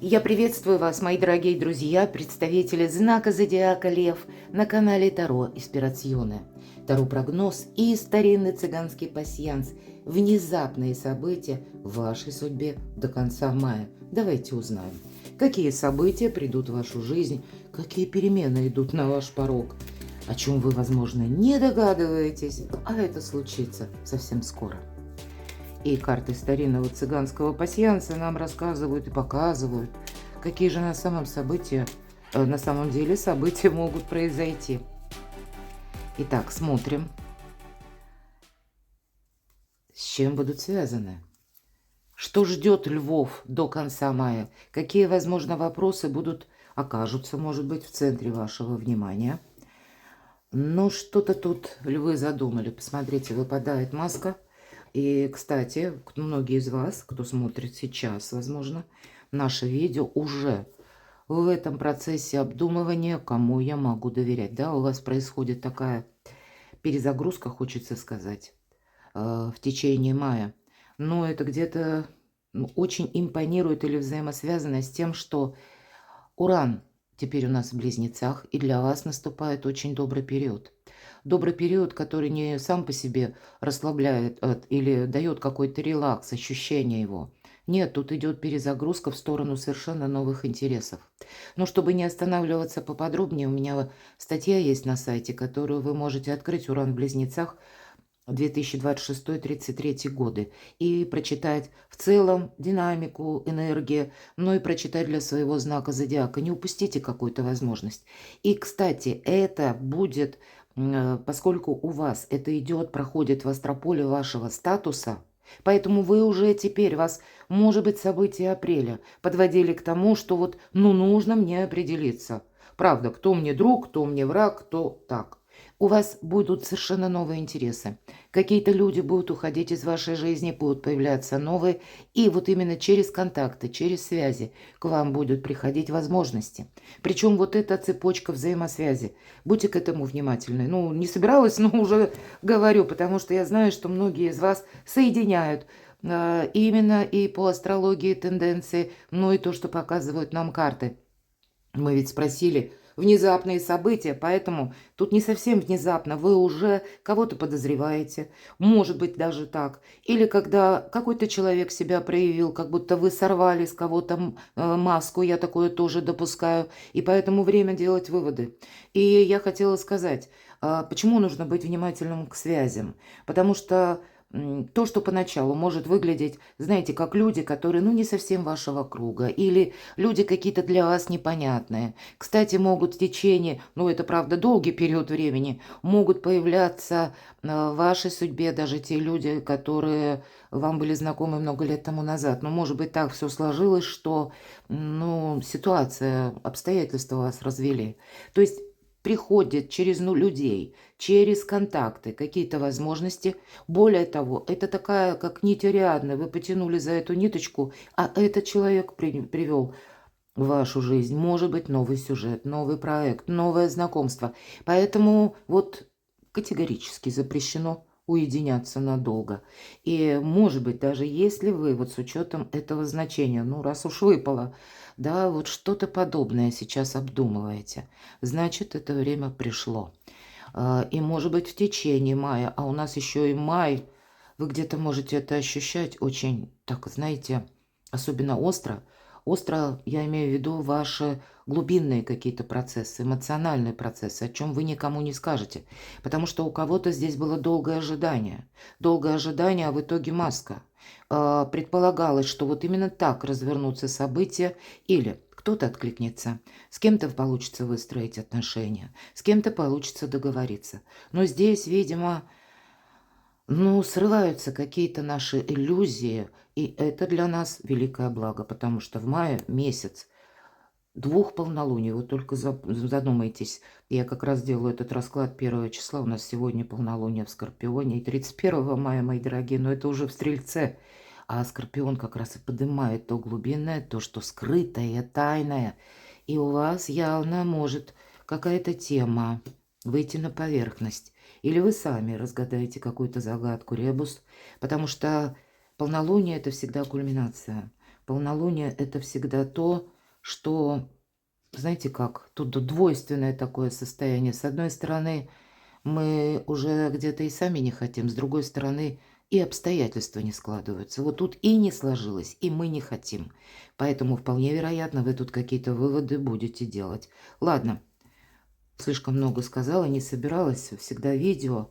Я приветствую вас, мои дорогие друзья, представители знака Зодиака Лев на канале Таро Инспирационе. Таро-прогноз и старинный цыганский пасьянс. Внезапные события в вашей судьбе до конца мая. Давайте узнаем, какие события придут в вашу жизнь, какие перемены идут на ваш порог, о чем вы, возможно, не догадываетесь, а это случится совсем скоро. И карты старинного цыганского пасьянса нам рассказывают и показывают, какие же на самом деле события могут произойти. Итак, смотрим, с чем будут связаны. Что ждет львов до конца мая? Какие, возможно, вопросы окажутся, может быть, в центре вашего внимания? Ну, что-то тут львы задумали. Посмотрите, выпадает маска. И, кстати, многие из вас, кто смотрит сейчас, возможно, наше видео, уже в этом процессе обдумывания, кому я могу доверять. Да, у вас происходит такая перезагрузка, хочется сказать, в течение мая. Но это где-то очень импонирует или взаимосвязано с тем, что Уран теперь у нас в Близнецах, и для вас наступает очень добрый период. Добрый период, который не сам по себе расслабляет или дает какой-то релакс, ощущение его. Нет, тут идет перезагрузка в сторону совершенно новых интересов. Но чтобы не останавливаться поподробнее, у меня статья есть на сайте, которую вы можете открыть «Уран в Близнецах», 2026-33 годы, и прочитать в целом динамику, энергии, но и прочитать для своего знака зодиака. Не упустите какую-то возможность. И, кстати, это будет, поскольку у вас это идет, проходит в астрополе вашего статуса, поэтому вы уже теперь, вас, может быть, события апреля подводили к тому, что нужно мне определиться. Правда, кто мне друг, кто мне враг, кто так. У вас будут совершенно новые интересы. Какие-то люди будут уходить из вашей жизни, будут появляться новые. И вот именно через контакты, через связи к вам будут приходить возможности. Причем вот эта цепочка взаимосвязи. Будьте к этому внимательны. Ну, не собиралась, но уже говорю, потому что я знаю, что многие из вас соединяют именно и по астрологии тенденции, но и то, что показывают нам карты. Мы ведь спросили внезапные события, поэтому тут не совсем внезапно. Вы уже кого-то подозреваете, может быть даже так. Или когда какой-то человек себя проявил, как будто вы сорвали с кого-то маску, я такое тоже допускаю. И поэтому время делать выводы. И я хотела сказать, почему нужно быть внимательным к связям. Потому что то, что поначалу может выглядеть, знаете, как люди, которые, не совсем вашего круга, или люди какие-то для вас непонятные. Кстати, могут в течение, это правда долгий период времени, могут появляться в вашей судьбе даже те люди, которые вам были знакомы много лет тому назад. Но, может быть, так все сложилось, что, ситуация, обстоятельства вас развели. То есть приходят через людей, через контакты, какие-то возможности. Более того, это такая, как нить Ариадны. Вы потянули за эту ниточку, а этот человек привел в вашу жизнь, может быть, новый сюжет, новый проект, новое знакомство. Поэтому категорически запрещено уединяться надолго. И, может быть, даже если вы с учетом этого значения, раз уж выпало, да, что-то подобное сейчас обдумываете, значит, это время пришло. И, может быть, в течение мая, а у нас еще и май, вы где-то можете это ощущать очень, так, знаете, особенно остро. Остро я имею в виду ваши глубинные какие-то процессы, эмоциональные процессы, о чем вы никому не скажете. Потому что у кого-то здесь было долгое ожидание. Долгое ожидание, а в итоге маска. Предполагалось, что именно так развернутся события, или кто-то откликнется, с кем-то получится выстроить отношения, с кем-то получится договориться. Но здесь, видимо, срываются какие-то наши иллюзии, и это для нас великое благо, потому что в мае месяц двух полнолуний. Вот только задумайтесь, я как раз делаю этот расклад 1 числа, у нас сегодня полнолуние в Скорпионе, и 31 мая, мои дорогие, но это уже в Стрельце. А Скорпион как раз и поднимает то глубинное, то, что скрытое, тайное. И у вас явно может какая-то тема выйти на поверхность. Или вы сами разгадаете какую-то загадку, ребус, потому что полнолуние – это всегда кульминация. Полнолуние – это всегда то, что, знаете как, тут двойственное такое состояние. С одной стороны, мы уже где-то и сами не хотим, с другой стороны, и обстоятельства не складываются. Вот тут и не сложилось, и мы не хотим. Поэтому вполне вероятно, вы тут какие-то выводы будете делать. Ладно, слишком много сказала, не собиралась. Всегда видео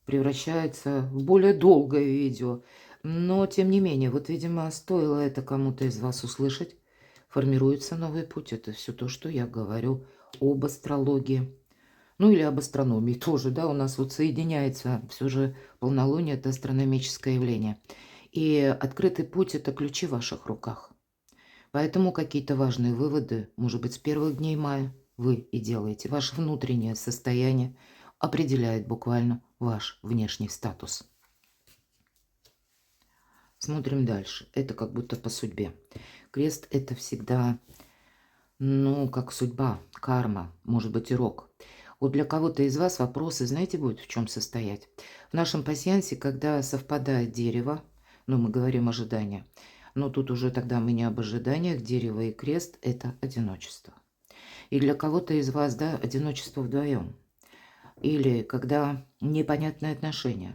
превращается в более долгое видео. Но, тем не менее, вот, видимо, стоило это кому-то из вас услышать. Формируется новый путь. Это все то, что я говорю об астрологии. Ну, или об астрономии тоже, да, у нас вот соединяется все же полнолуние – это астрономическое явление. И открытый путь – это ключи в ваших руках. Поэтому какие-то важные выводы, может быть, с первых дней мая вы и делаете. Ваше внутреннее состояние определяет буквально ваш внешний статус. Смотрим дальше. Это как будто по судьбе. Крест – это всегда, ну, как судьба, карма, может быть, урок. Вот для кого-то из вас вопросы, знаете, будут в чем состоять? В нашем пасьянсе, когда совпадает дерево, ну, мы говорим ожидания, но тут уже тогда мы не об ожиданиях, дерево и крест – это одиночество. И для кого-то из вас, да, одиночество вдвоем. Или когда непонятные отношения.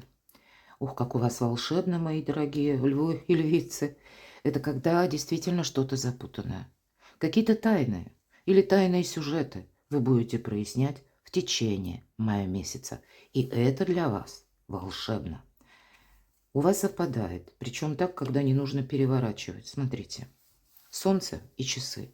Ух, как у вас волшебно, мои дорогие львы и львицы. Это когда действительно что-то запутанное. Какие-то тайны или тайные сюжеты вы будете прояснять в течение мая месяца. И это для вас волшебно. У вас совпадает, причем так, когда не нужно переворачивать. Смотрите, солнце и часы.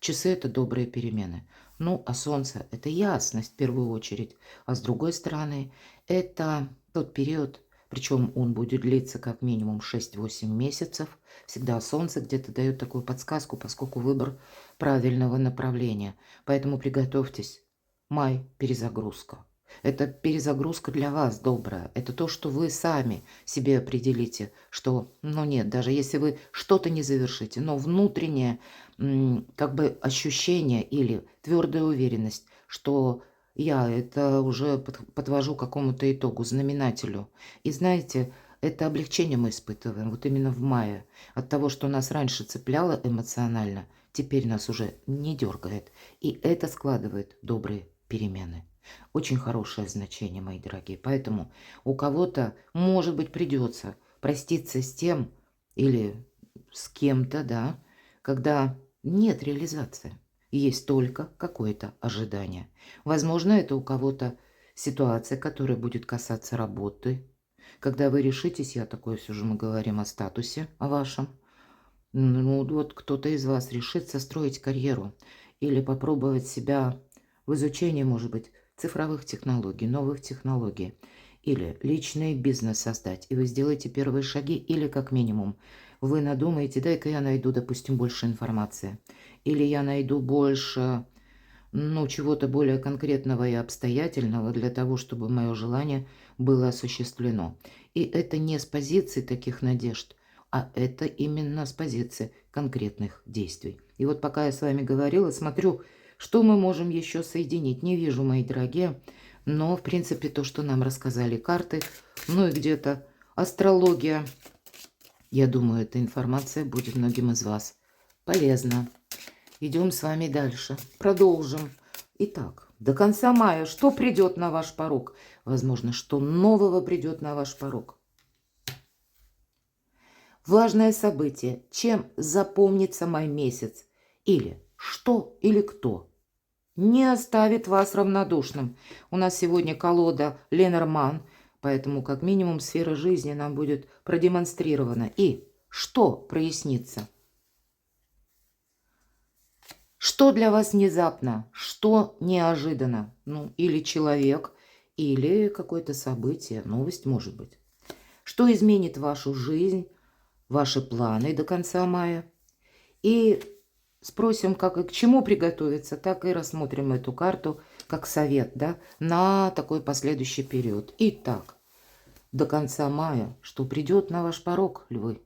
Часы – это добрые перемены. Ну, а солнце – это ясность в первую очередь. А с другой стороны, это тот период, причем он будет длиться как минимум 6-8 месяцев. Всегда солнце где-то дает такую подсказку, поскольку выбор правильного направления. Поэтому приготовьтесь. Май – перезагрузка. Это перезагрузка для вас добрая. Это то, что вы сами себе определите, что, ну нет, даже если вы что-то не завершите, но внутреннее как бы ощущение или твердая уверенность, что я это уже подвожу к какому-то итогу, знаменателю. И знаете, это облегчение мы испытываем вот именно в мае. От того, что нас раньше цепляло эмоционально, теперь нас уже не дергает. И это складывает добрые перемены. Очень хорошее значение, мои дорогие. Поэтому у кого-то, может быть, придется проститься с тем или с кем-то, да, когда нет реализации. Есть только какое-то ожидание. Возможно, это у кого-то ситуация, которая будет касаться работы. Когда вы решитесь, я такое все же мы говорим о статусе, о вашем. Ну, вот кто-то из вас решится строить карьеру или попробовать себя в изучении, может быть, цифровых технологий, новых технологий, или личный бизнес создать, и вы сделаете первые шаги, или как минимум вы надумаете, дай-ка я найду, допустим, больше информации, или я найду больше, ну, чего-то более конкретного и обстоятельного для того, чтобы мое желание было осуществлено. И это не с позиции таких надежд, а это именно с позиции конкретных действий. И вот пока я с вами говорила, смотрю, что мы можем еще соединить. Не вижу, мои дорогие, но, в принципе, то, что нам рассказали карты, ну и где-то астрология, я думаю, эта информация будет многим из вас полезна. Идем с вами дальше. Продолжим. Итак, до конца мая что придет на ваш порог? Возможно, что нового придет на ваш порог. Важное событие. Чем запомнится май месяц? Или что или кто не оставит вас равнодушным? У нас сегодня колода Ленорман, поэтому как минимум сфера жизни нам будет продемонстрирована. И что прояснится? Что для вас внезапно, что неожиданно? Ну, или человек, или какое-то событие, новость может быть. Что изменит вашу жизнь, ваши планы до конца мая? И спросим, как и к чему приготовиться, так и рассмотрим эту карту как совет, да, на такой последующий период. Итак, до конца мая, что придет на ваш порог, львы?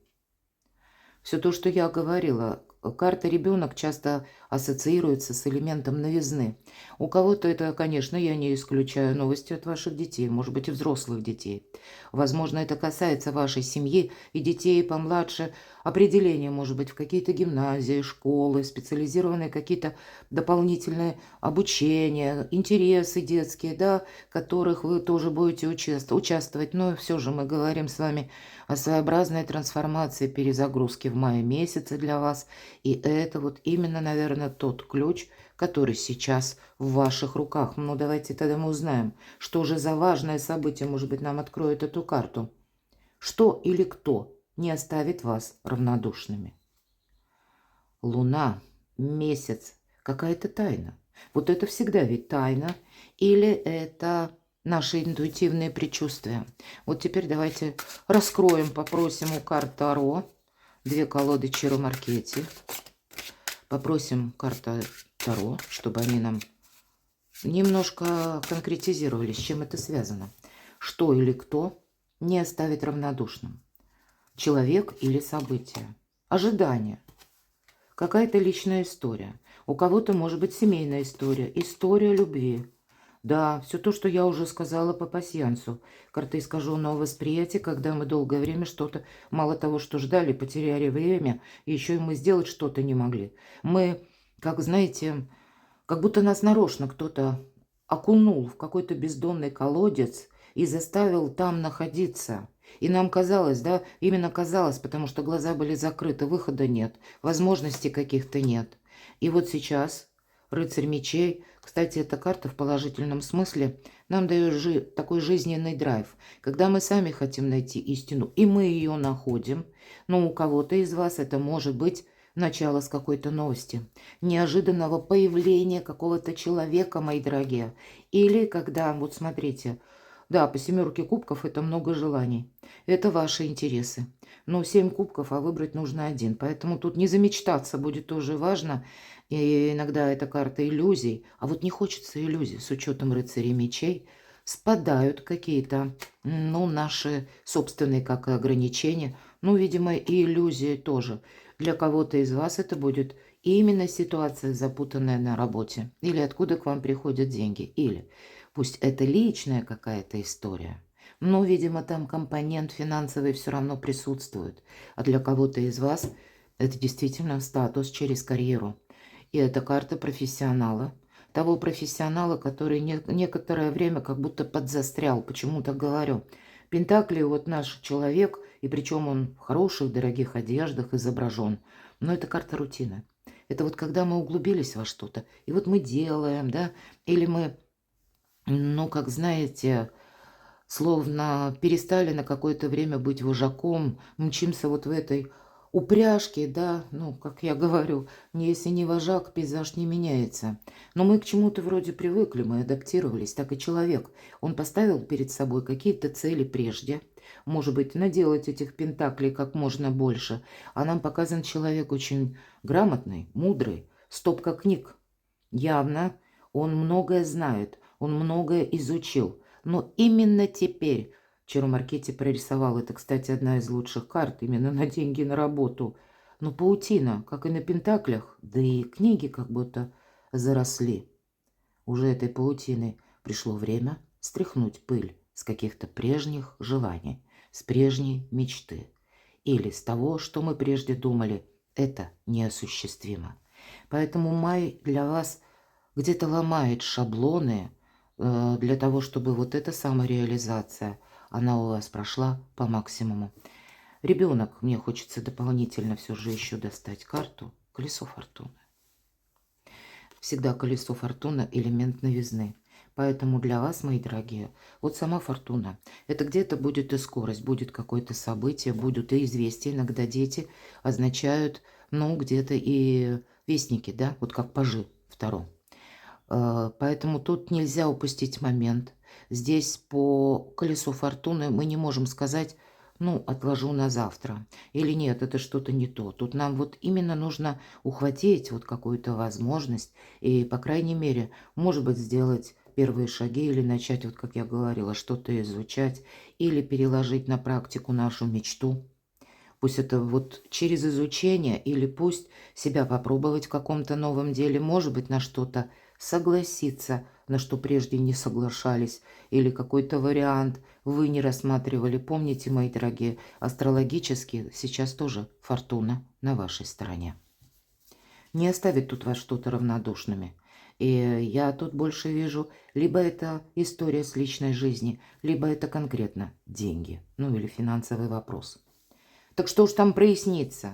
Все то, что я говорила, карта ребенок часто ассоциируется с элементом новизны. У кого-то это, конечно, я не исключаю, новости от ваших детей, может быть, и взрослых детей. Возможно, это касается вашей семьи и детей помладше. Определение, может быть, в какие-то гимназии, школы, специализированные какие-то дополнительные обучения, интересы детские, да, в которых вы тоже будете участвовать. Но все же мы говорим с вами о своеобразной трансформации, перезагрузки в мае месяце для вас. И это вот именно, наверное, тот ключ, который сейчас в ваших руках. Ну, давайте тогда мы узнаем, что же за важное событие, может быть, нам откроет эту карту. Что или кто не оставит вас равнодушными? Луна, месяц, какая-то тайна. Вот это всегда ведь тайна. Или это наши интуитивные предчувствия. Вот теперь давайте раскроем, попросим у карт Таро. 2 колоды Чиро Маркетти. Попросим карта Таро, чтобы они нам немножко конкретизировали, с чем это связано. Что или кто не оставит равнодушным? Человек или событие? Ожидание. Какая-то личная история. У кого-то может быть семейная история. История любви. Да, все то, что я уже сказала по пасьянсу. Карта искаженного восприятия, когда мы долгое время что-то, мало того, что ждали, потеряли время, и еще и мы сделать что-то не могли. Мы, как знаете, как будто нас нарочно кто-то окунул в какой-то бездонный колодец и заставил там находиться. И нам казалось, да, именно казалось, потому что глаза были закрыты, выхода нет, возможностей каких-то нет. И вот сейчас рыцарь мечей, кстати, эта карта в положительном смысле нам дает такой жизненный драйв, когда мы сами хотим найти истину, и мы ее находим, но у кого-то из вас это может быть начало с какой-то новости, неожиданного появления какого-то человека, мои дорогие. Или когда, вот смотрите, да, по 7 кубков это много желаний. Это ваши интересы. Но 7 кубков, а выбрать нужно один. Поэтому тут не замечтаться будет тоже важно. И иногда это карта иллюзий. А вот не хочется иллюзий. С учетом рыцарей мечей спадают какие-то, ну, наши собственные, как и ограничения. Ну, видимо, и иллюзии тоже. Для кого-то из вас это будет именно ситуация, запутанная на работе. Или откуда к вам приходят деньги. Или пусть это личная какая-то история, но, видимо, там компонент финансовый все равно присутствует. А для кого-то из вас это действительно статус через карьеру. И это карта профессионала. Того профессионала, который некоторое время как будто подзастрял. Почему так говорю? Пентакли вот наш человек, и причем он в хороших, дорогих одеждах изображен. Но это карта рутины. Это вот когда мы углубились во что-то, и вот мы делаем, да, или мы, ну, как знаете, словно перестали на какое-то время быть вожаком, мчимся вот в этой упряжке, да, ну, как я говорю, если не вожак, пейзаж не меняется. Но мы к чему-то вроде привыкли, мы адаптировались, так и человек. Он поставил перед собой какие-то цели прежде, может быть, наделать этих пентаклей как можно больше, а нам показан человек очень грамотный, мудрый, стопка книг. Явно он многое знает, он многое изучил. Но именно теперь Чиро Маркетти прорисовал, это, кстати, одна из лучших карт, именно на деньги, на работу. Но паутина, как и на пентаклях, да и книги как будто заросли. Уже этой паутиной пришло время стряхнуть пыль с каких-то прежних желаний, с прежней мечты. Или с того, что мы прежде думали, это неосуществимо. Поэтому май для вас где-то ломает шаблоны, для того, чтобы вот эта самореализация, она у вас прошла по максимуму. Ребенок, мне хочется дополнительно все же еще достать карту. Колесо фортуны. Всегда колесо фортуны элемент новизны. Поэтому для вас, мои дорогие, вот сама фортуна. Это где-то будет и скорость, будет какое-то событие, будут и известия. Иногда дети означают, ну, где-то и вестники, да, вот как пажи втором. Поэтому тут нельзя упустить момент. Здесь по колесу фортуны мы не можем сказать, ну, отложу на завтра. Или нет, это что-то не то. Тут нам вот именно нужно ухватить вот какую-то возможность и, по крайней мере, может быть, сделать первые шаги или начать, вот как я говорила, что-то изучать или переложить на практику нашу мечту. Пусть это вот через изучение или пусть себя попробовать в каком-то новом деле, может быть, на что-то согласиться, на что прежде не соглашались, или какой-то вариант вы не рассматривали. Помните, мои дорогие, астрологически сейчас тоже фортуна на вашей стороне. Не оставит тут вас что-то равнодушными. И я тут больше вижу, либо это история с личной жизни, либо это конкретно деньги, ну или финансовый вопрос. Так что ж там прояснится?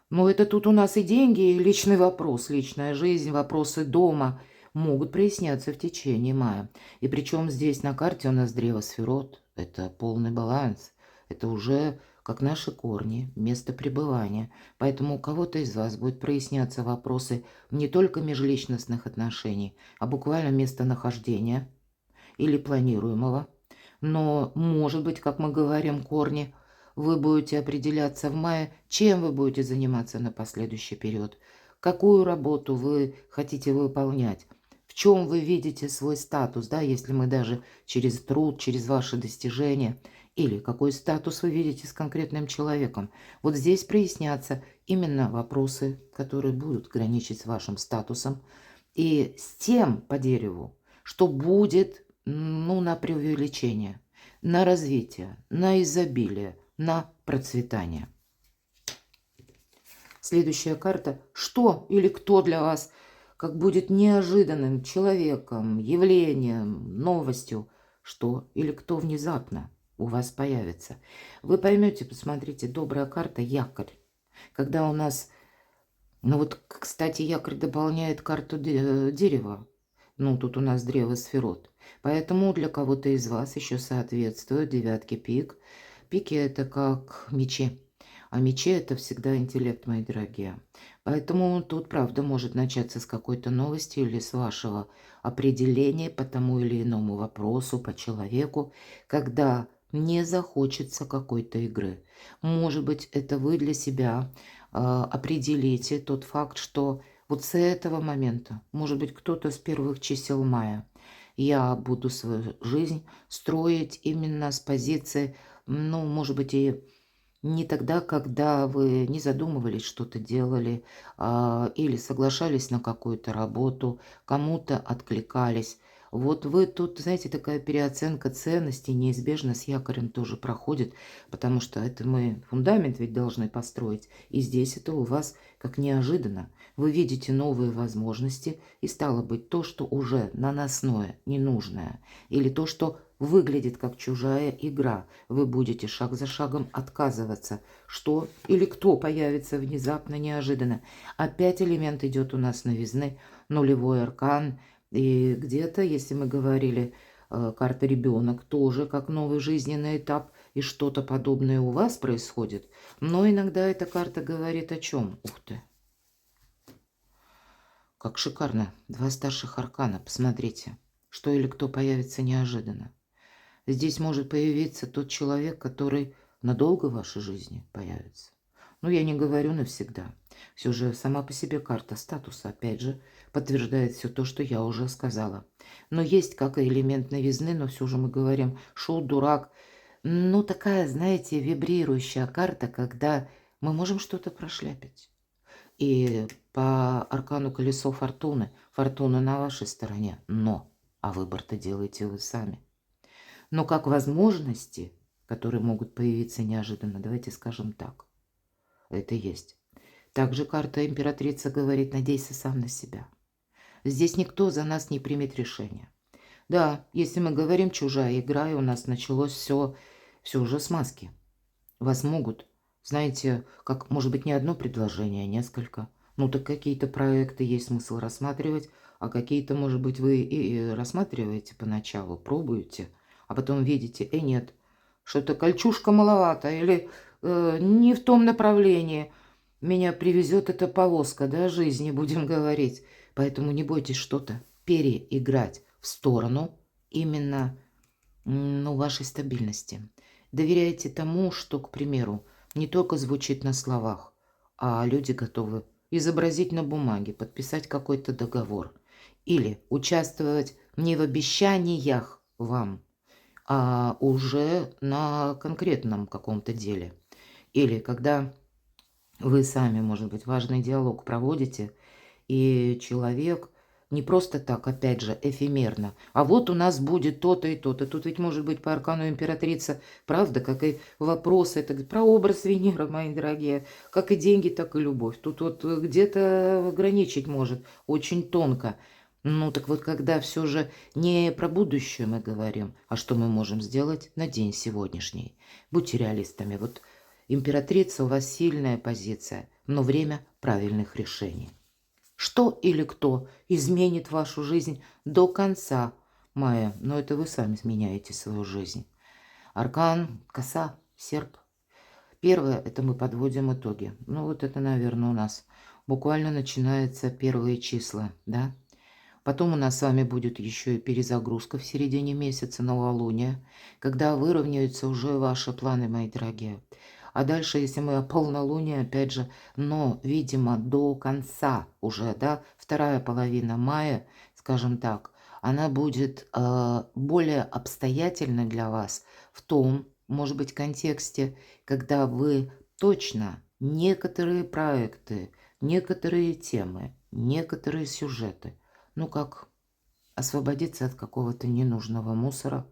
Ну, это тут у нас и деньги, и личный вопрос, личная жизнь, вопросы дома могут проясняться в течение мая. И причем здесь на карте у нас древо сферот, это полный баланс, это уже как наши корни, место пребывания. Поэтому у кого-то из вас будут проясняться вопросы не только межличностных отношений, а буквально местонахождения или планируемого. Но, может быть, как мы говорим, корни, вы будете определяться в мае, чем вы будете заниматься на последующий период, какую работу вы хотите выполнять, в чем вы видите свой статус, да, если мы даже через труд, через ваши достижения, или какой статус вы видите с конкретным человеком. Вот здесь прояснятся именно вопросы, которые будут граничить с вашим статусом, и с тем по дереву, что будет, ну, на преувеличение, на развитие, на изобилие, на процветание. Следующая карта. Что или кто для вас как будет неожиданным человеком, явлением, новостью? Что или кто внезапно у вас появится? Вы поймете, посмотрите, добрая карта якорь. Когда у нас, ну вот, кстати, якорь дополняет карту дерева. Ну, тут у нас древо сферот. Поэтому для кого-то из вас еще соответствуют девятки пик. Пики – это как мечи. А мечи – это всегда интеллект, мои дорогие. Поэтому тут, правда, может начаться с какой-то новости или с вашего определения по тому или иному вопросу, по человеку, когда не захочется какой-то игры. Может быть, это вы для себя определите тот факт, что вот с этого момента, может быть, кто-то с первых чисел мая, я буду свою жизнь строить именно с позиции, ну, может быть, и не тогда, когда вы не задумывались, что-то делали, или соглашались на какую-то работу, кому-то откликались. Вот вы тут, знаете, такая переоценка ценностей неизбежно с якорем тоже проходит, потому что это мы фундамент ведь должны построить. И здесь это у вас как неожиданно. Вы видите новые возможности, и стало быть то, что уже наносное, ненужное, или то, что выглядит как чужая игра. Вы будете шаг за шагом отказываться. Что или кто появится внезапно, неожиданно. Опять элемент идет у нас новизны, нулевой аркан. И где-то, если мы говорили, карта ребенок тоже как новый жизненный этап, и что-то подобное у вас происходит. Но иногда эта карта говорит о чем? Ух ты! Как шикарно. Два старших аркана. Посмотрите, что или кто появится неожиданно. Здесь может появиться тот человек, который надолго в вашей жизни появится. Ну, я не говорю навсегда. Все же сама по себе карта статуса, опять же, подтверждает все то, что я уже сказала. Но есть как и элемент новизны, но все же мы говорим шоу, дурак. Ну, такая, знаете, вибрирующая карта, когда мы можем что-то прошляпить. И по аркану колесо фортуны, фортуна на вашей стороне, но, а выбор-то делаете вы сами. Но как возможности, которые могут появиться неожиданно, давайте скажем так, это есть. Также карта императрица говорит, надейся сам на себя. Здесь никто за нас не примет решение. Да, если мы говорим чужая игра, и у нас началось все уже с маски. Вас могут, знаете, как, может быть, не одно предложение, а несколько. Ну, так какие-то проекты есть смысл рассматривать, а какие-то, может быть, вы и рассматриваете поначалу, пробуете, а потом видите, нет, что-то кольчушка маловато или не в том направлении. Меня привезет эта повозка, да, жизни, будем говорить. Поэтому не бойтесь что-то переиграть в сторону именно, ну, вашей стабильности. Доверяйте тому, что, к примеру, не только звучит на словах, а люди готовы изобразить на бумаге, подписать какой-то договор или участвовать не в обещаниях вам, а уже на конкретном каком-то деле. Или когда вы сами, может быть, важный диалог проводите, и человек не просто так, опять же, эфемерно, а вот у нас будет то-то и то-то. Тут ведь может быть по аркану императрица, правда, как и вопросы, это про образ Венеры, мои дорогие, как и деньги, так и любовь. Тут вот где-то ограничить может, очень тонко. Ну так вот, когда все же не про будущее мы говорим, а что мы можем сделать на день сегодняшний. Будьте реалистами. Вот императрица, у вас сильная позиция, но время правильных решений. Что или кто изменит вашу жизнь до конца мая? Но это вы сами меняете свою жизнь. Аркан, коса, серп. Первое, это мы подводим итоги. Ну вот это, наверное, у нас буквально начинается первые числа, да? Потом у нас с вами будет еще и перезагрузка в середине месяца, новолуние, когда выровняются уже ваши планы, мои дорогие. А дальше, если мы о полнолунии, опять же, но, видимо, до конца уже, да, вторая половина мая, скажем так, она будет более обстоятельна для вас в том, может быть, контексте, когда вы точно некоторые проекты, некоторые темы, некоторые сюжеты, ну как освободиться от какого-то ненужного мусора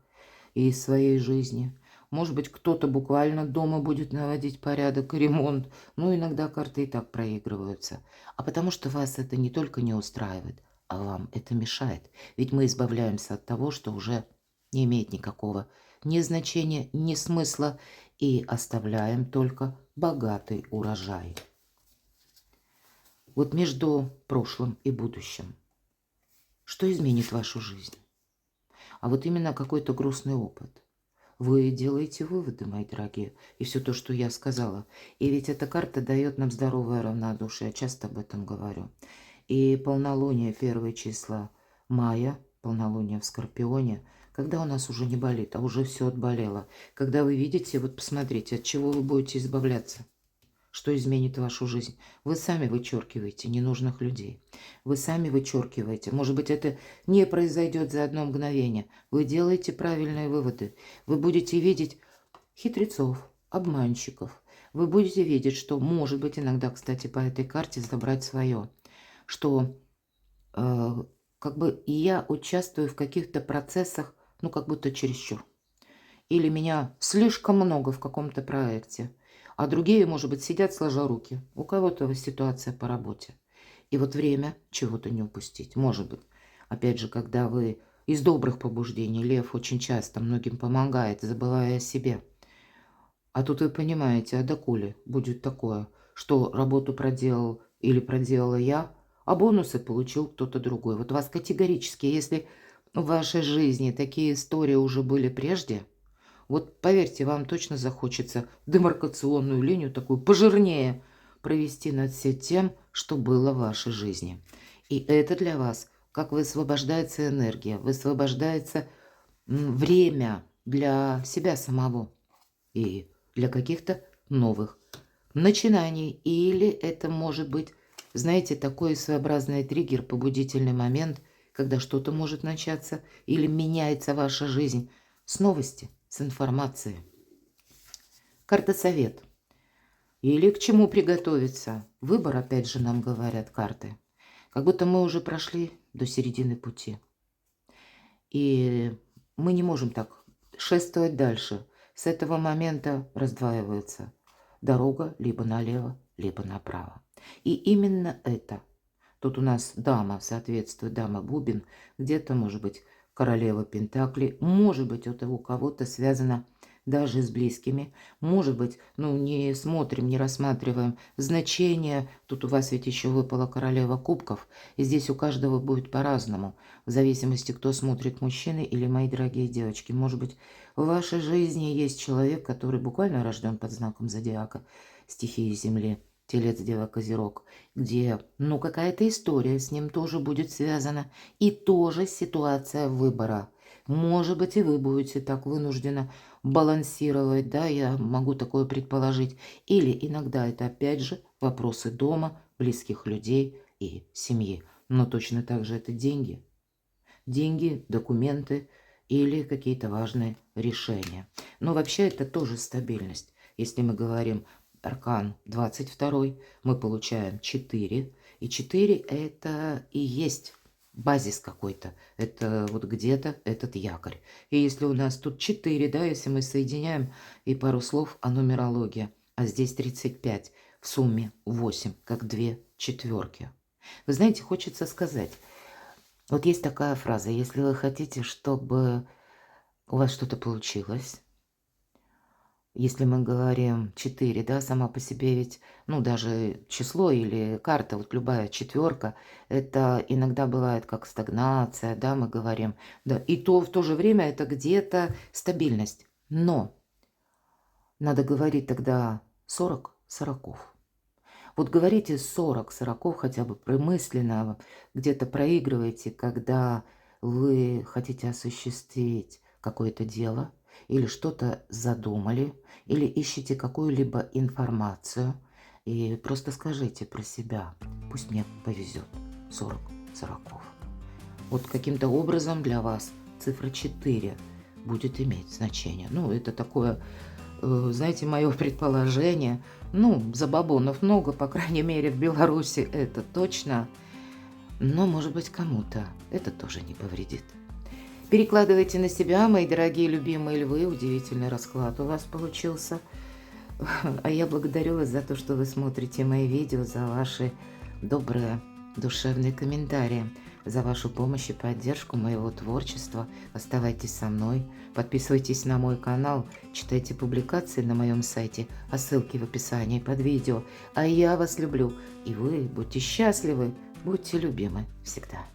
из своей жизни. Может быть, кто-то буквально дома будет наводить порядок, ремонт. Ну, иногда карты и так проигрываются. А потому что вас это не только не устраивает, а вам это мешает. Ведь мы избавляемся от того, что уже не имеет никакого ни значения, ни смысла, и оставляем только богатый урожай. Вот между прошлым и будущим. Что изменит вашу жизнь? А вот именно какой-то грустный опыт. Вы делаете выводы, мои дорогие, и все то, что я сказала. И ведь эта карта дает нам здоровое равнодушие, я часто об этом говорю. И полнолуние, первые числа мая, полнолуние в Скорпионе, когда у нас уже не болит, а уже все отболело. Когда вы видите, вот посмотрите, от чего вы будете избавляться. Что изменит вашу жизнь? Вы сами вычеркиваете ненужных людей. Вы сами вычеркиваете. Может быть, это не произойдет за одно мгновение. Вы делаете правильные выводы. Вы будете видеть хитрецов, обманщиков. Вы будете видеть, что, может быть, иногда, кстати, по этой карте забрать свое. Что как бы я участвую в каких-то процессах, ну, как будто чересчур. Или меня слишком много в каком-то проекте, а другие, может быть, сидят сложа руки. У кого-то ситуация по работе. И вот время чего-то не упустить. Может быть, опять же, когда вы из добрых побуждений, лев очень часто многим помогает, забывая о себе. А тут вы понимаете, а доколе будет такое, что работу проделал или проделала я, а бонусы получил кто-то другой. Вот вас категорически, если в вашей жизни такие истории уже были прежде, вот поверьте, вам точно захочется демаркационную линию такую пожирнее провести над всем тем, что было в вашей жизни. И это для вас, как высвобождается энергия, высвобождается время для себя самого и для каких-то новых начинаний. Или это может быть, знаете, такой своеобразный триггер, побудительный момент, когда что-то может начаться или меняется ваша жизнь с новости, с информацией. Карта совет. Или к чему приготовиться. Выбор, опять же, нам говорят карты. Как будто мы уже прошли до середины пути. И мы не можем так шествовать дальше. С этого момента раздваивается дорога либо налево, либо направо. И именно это. Тут у нас дама соответствует, дама бубен, где-то, может быть, королева пентаклей, может быть, это у кого-то связано даже с близкими, может быть, ну, не смотрим, не рассматриваем значение, тут у вас ведь еще выпала королева кубков, и здесь у каждого будет по-разному, в зависимости, кто смотрит, мужчины или мои дорогие девочки. Может быть, в вашей жизни есть человек, который буквально рожден под знаком зодиака, стихии Земли, Телец, Дева, Козерог, где, ну, какая-то история с ним тоже будет связана, и тоже ситуация выбора. Может быть, и вы будете так вынуждены балансировать, да, я могу такое предположить. Или иногда это, опять же, вопросы дома, близких людей и семьи. Но точно так же это деньги. Деньги, документы или какие-то важные решения. Но вообще это тоже стабильность. Если мы говорим аркан 22, мы получаем 4. И 4 это и есть базис какой-то. Это вот где-то этот якорь. И если у нас тут 4, да, если мы соединяем и пару слов о нумерологии, а здесь 35, в сумме 8, как 2 четверки. Вы знаете, хочется сказать, вот есть такая фраза: если вы хотите, чтобы у вас что-то получилось, если мы говорим 4, да, сама по себе ведь, ну, даже число или карта, вот любая четверка, это иногда бывает как стагнация, да, мы говорим, да, и то в то же время это где-то стабильность. Но надо говорить тогда 40 сороков. Вот говорите 40 сороков хотя бы мысленно, где-то проигрываете, когда вы хотите осуществить какое-то дело или что-то задумали, или ищете какую-либо информацию, и просто скажите про себя: пусть мне повезет 40 сороков. Вот каким-то образом для вас цифра 4 будет иметь значение. Ну, это такое, знаете, мое предположение. Ну, забабонов много, по крайней мере, в Беларуси, это точно. Но, может быть, кому-то это тоже не повредит. Перекладывайте на себя, мои дорогие любимые львы. Удивительный расклад у вас получился. А я благодарю вас за то, что вы смотрите мои видео, за ваши добрые душевные комментарии, за вашу помощь и поддержку моего творчества. Оставайтесь со мной, подписывайтесь на мой канал, читайте публикации на моем сайте, а ссылки в описании под видео. А я вас люблю, и вы будьте счастливы, будьте любимы всегда.